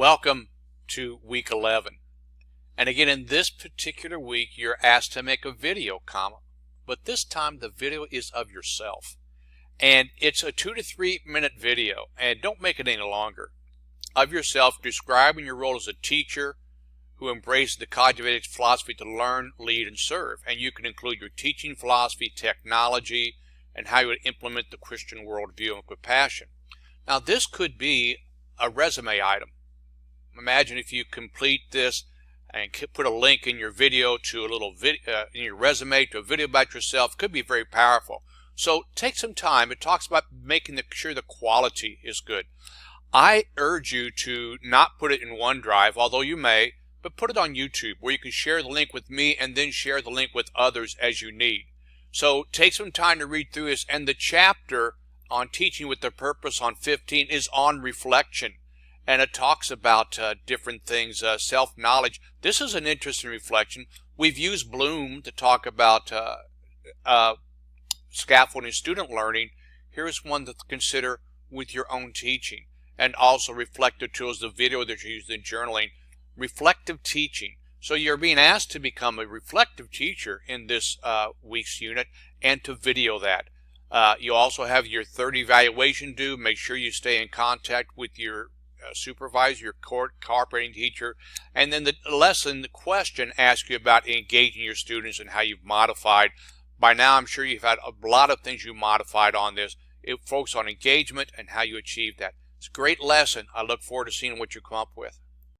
Welcome to week 11. And again, in this particular week, you're asked to make a video, but this time the video is of yourself. And it's a 2 to 3 minute video, and don't make it any longer, of yourself describing your role as a teacher who embraces the Cognitive philosophy to learn, lead, and serve. And you can include your teaching philosophy, technology, and how you would implement the Christian worldview and compassion. Now, this could be a resume item. Imagine if you complete this and put a link in your video to a little video, in your resume to a video about yourself. It could be very powerful. So take some time. It talks about making sure the quality is good. I urge you to not put it in OneDrive, although you may, but put it on YouTube where you can share the link with me and then share the link with others as you need. So take some time to read through this. And the chapter on teaching with a purpose on 15 is on reflection. And it talks about different things, self-knowledge. This is an interesting reflection. We've used Bloom to talk about scaffolding student learning. Here's one to consider with your own teaching. And also reflective tools, the video that you use in journaling. Reflective teaching. So you're being asked to become a reflective teacher in this week's unit and to video that. You also have your third evaluation due. Make sure you stay in contact with your supervisor, your cooperating teacher, and then the lesson, the question asks you about engaging your students and how you've modified. By now, I'm sure you've had a lot of things you modified on this. It focuses on engagement and how you achieve that. It's a great lesson. I look forward to seeing what you come up with.